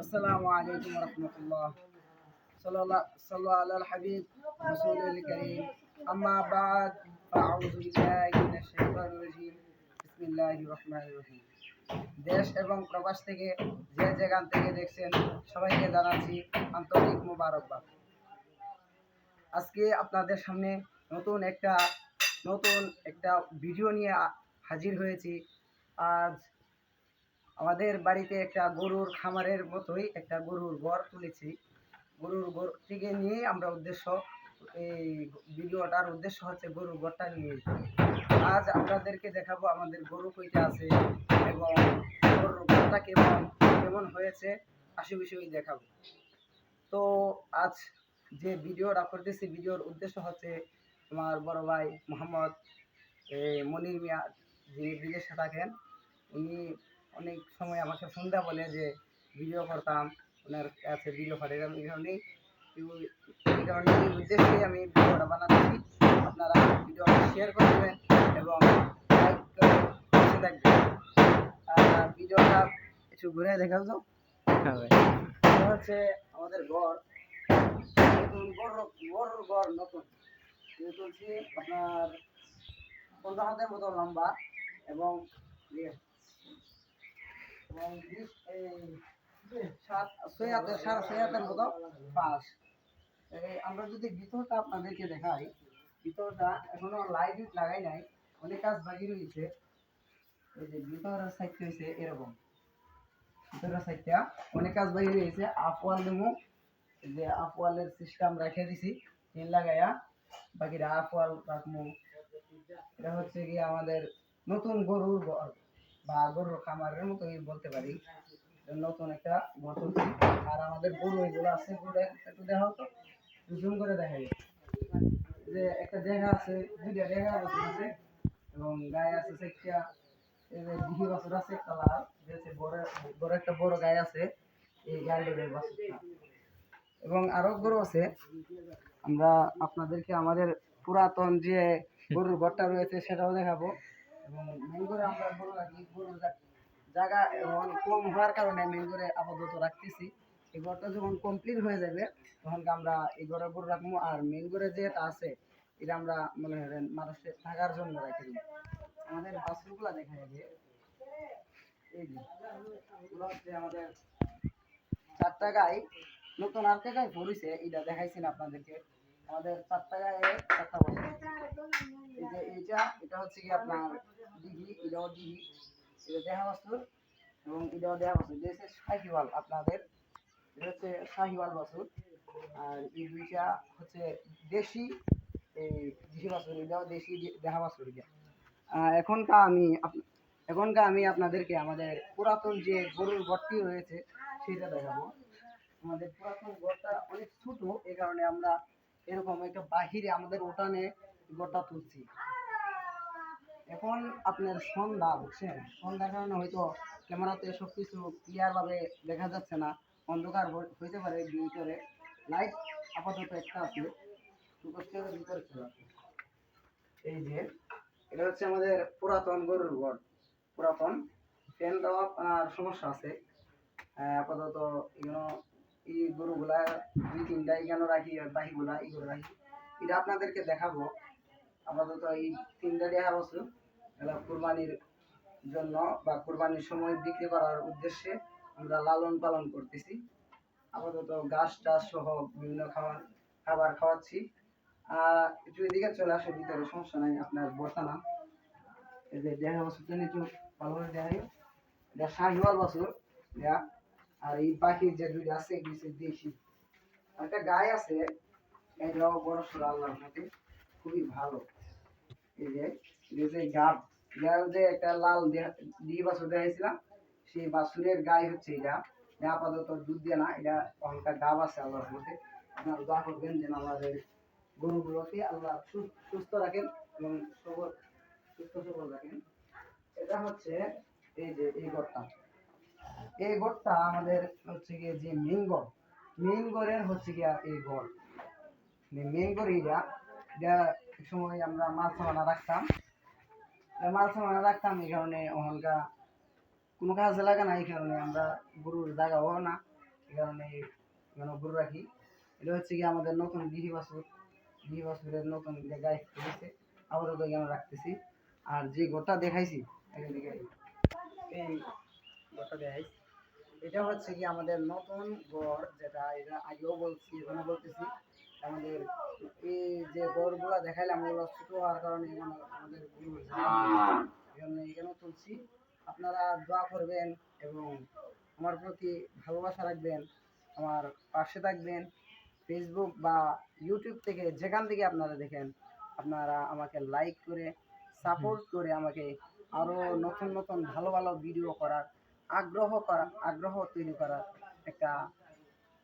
السلام عليكم ورحمة الله. صلى على الحبيب رسول الكريم. أما بعد فأعوذ بالله من الشيطان الرجيم. بسم الله الرحمن الرحيم. দেশ এবং প্রবাস থেকে যে যেখান থেকে দেখছেন সবাইকে জানাচ্ছি আন্তরিক মোবারকবাদ। আজকে আপনাদের সামনে নতুন একটা ভিডিও নিয়ে হাজির হয়েছি। আজ আমাদের বাড়িতে একটা গরুর খামারের মতোই একটা গরুর ঘর তুলেছি। গরুর ঘর থেকে নিয়ে আমরা এই ভিডিওটার উদ্দেশ্য হচ্ছে গরুর ঘরটা নিয়ে। আজ আপনাদেরকে দেখাবো আমাদের গরু কয়টা আছে এবং গরুর ঘরটা কেমন হয়েছে বিষয়ই দেখাবো। তো আজ যে ভিডিওটা করতেছি, ভিডিওর উদ্দেশ্য হচ্ছে আমার বড় ভাই মোহাম্মদ মনির মিয়া, যিনি বিদেশে থাকেন। উনি অনেক সময় আমাকে সন্ধ্যা বলে যে ভিডিও করতাম, ওনার কাছে ভিডিও করে। এই কারণে এই উদ্দেশ্যেই আমি ভিডিওটা বানাচ্ছি। আপনারা ভিডিওটা শেয়ার করে দেবেন এবং লাইক করে পাশে থাকবেন। ভিডিওটা একটু ঘুরে দেখাও তো। এটা হচ্ছে আমাদের ঘর, গরুর ঘর নতুন তুলছি। আপনার 15 হাতের মতো লম্বা এবং 6.5 হাতের মতো পাশ। আমরা যদি ভিতরটা আপনাদেরকে দেখাই, ভিতরটা এখনো লাইট লাগাই নাই, অনেক কাজ বাকি রয়েছে। এই যে ভিতরের সাইডটা হয়েছে এরকম, ভিতরের সাইডটা অনেক কাজ বাকি রয়েছে। আপওয়াল দেবো, যে আপওয়ালের সিস্টেম রেখে দিছি টিন লাগাইয়া, বাকিটা আপওয়াল রাখবো। এটা হচ্ছে কি আমাদের নতুন গরুর ঘর বা গরুর খামারের মতোই বলতে পারি। নতুন একটা ঘর তুলছি। আর আমাদের গরু এগুলো আছে, গরু একটু দেখা হতো, জুম করে দেখাই। যে একটা জায়গা আছে, দুইটা জায়গা আছে এবং গায়ে আছে একটা দিঘি বাছুর আছে, একটা লাল বড় একটা বড় গায়ে আছে। এই গায়ের বাছুরটা এবং আরো গরু আছে। আমরা আপনাদেরকে আমাদের পুরাতন যে গরুর ঘরটা রয়েছে সেটাও দেখাবো। এবং মেন করে আমরা গরু রাখি, গরুর জায়গা এবং কম হওয়ার কারণে মেন করে আপাতত রাখতেছি। এই ঘরটা যখন কমপ্লিট হয়ে যাবে তখন আমরা এই ঘরে গরু রাখবো। আর মেন করে যেটা আছে এটা আমরা মনে করেন মানুষের থাকার জন্য রাখি। আমাদের বাছুরগুলা দেখা যাবে, এই যে এগুলো হচ্ছে আমাদের 4টা গাই, নতুন আরেকটা গাই পড়েছে, এটা দেখাইছি না আপনাদেরকে। আমাদের 4টা গায়ে 4টা বছর। এই যে এটা হচ্ছে কি আপনার দিঘি, এটাও দিঘি, এটা দেখা বাছুর এবং এটাও দেখা বাছুর। এটা হচ্ছে শাহিওয়াল, আপনাদের এটা হচ্ছে শাহিওয়াল বাছুর। আর এই দুইটা হচ্ছে দেশি এই দেশি বাছুর, এটাও দেশি দেখা বাছুর। এটা এখনকার আমি আপনাদেরকে আমাদের পুরাতন যে গরুর ঘরটি রয়েছে সেটা দেখাবো। আমাদের পুরাতন ঘরটা অনেক ছোট, এই কারণে আমরা এরকম একটা বাহিরে আমাদের উঠানে ঘরটা তুলছি। এখন আপনার সন্ধ্যা, বুঝছেন, সন্ধ্যার কারণে হয়তো ক্যামেরাতে সবকিছু ক্লিয়ার ভাবে দেখা যাচ্ছে না, অন্ধকার হইতে পারে। ভিতরে লাইট আপাতত একটা আছে, ভিতরে চলে আসে। এই যে এটা হচ্ছে আমাদের পুরাতন গরুর ঘর, পুরাতন ফ্যান দেওয়া আপনার সমস্যা আছে। আপাতত এই গরুগুলা 2-3টা এখানে রাখি, আর বাকিগুলা এগুলো রাখি। এটা আপনাদেরকে দেখাবো। আপাতত এই 3টা দেখা বছর এগুলা কুরবানির জন্য বা কুরবানির সময় বিক্রি করার উদ্দেশ্যে আমরা লালন পালন করতেছি। আপাতত ঘাস টাস সহ বিভিন্ন খাবার খাওয়াচ্ছি। একটু এদিকে চলে আসে, ভিতরে সমস্যা নাই, আপনার বসা না। এই যে দেখা বছর জন্য একটু ভালো করে দেখাই, এটা শাহিওয়াল বছর। আর এই পাখির যে দুইটা আছে এগুলি দেশি। একটা গায়ে আছে, এটাও বড় সড়ো, আল্লাহর মতে খুবই ভালো। এই যে গাব, যে একটা লাল দিঘি বাছুর দেখাইছিলাম, সেই বাছুরের গায়ে হচ্ছে এটা। আপাতত দুধ দিয়ে না, এটা অনেকটা গাব আছে আল্লাহর মতে। আপনারা দোয়া করবেন যেন আমাদের গরুগুলোকে আল্লাহ সুস্থ রাখেন এবং সুস্থ সবল রাখেন। এটা হচ্ছে এই যে এই ঘরটা আমাদের হচ্ছে গিয়ে যে মেইন ঘরের হচ্ছে গিয়া এই ঘর। মেইন ঘর এটা এক সময় আমরা মাছ রাখতাম, এই কারণে অহংকার কোনো কাজে লাগে না, এই কারণে আমরা গরুর জায়গাও না, এই কারণে এখানে গরু রাখি। এটা হচ্ছে কি আমাদের নতুন গৃহী বাছুরের নতুন যে গায়ে ফেলেছে আপাতত এখানে রাখতেছি। আর যে গোটা দেখাইছি এখান থেকে এই গোটা দেখাইছি, এটা হচ্ছে কি আমাদের নতুন গড়, যেটা এটা আগেও বলছি এখনো বলতেছি। আমাদের এই যে গড়গুলা দেখাইলাম ওগুলো ছোট হওয়ার কারণে এখানে আমাদের গরুর এখানে এখানেও তুলছি। আপনারা দোয়া করবেন এবং আমার প্রতি ভালোবাসা রাখবেন, আমার পাশে থাকবেন। ফেসবুক বা ইউটিউব থেকে যেখান থেকে আপনারা দেখেন আপনারা আমাকে লাইক করে সাপোর্ট করে আমাকে আরও নতুন নতুন ভালো ভালো ভিডিও করার আগ্রহ তৈরি করার একটা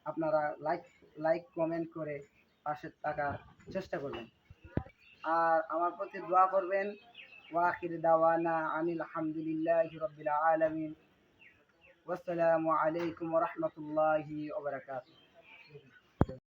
আপনারা লাইক কমেন্ট করে পাশে থাকার চেষ্টা করবেন। আর আমার প্রতি দোয়া করবেন। ওয়াখির দাওয়ানা আনিল হামদুলিল্লাহি রাব্বিল আলামিন। ওয়াসসালামু আলাইকুম ওয়া রাহমাতুল্লাহি ওয়া বারাকাতুহু।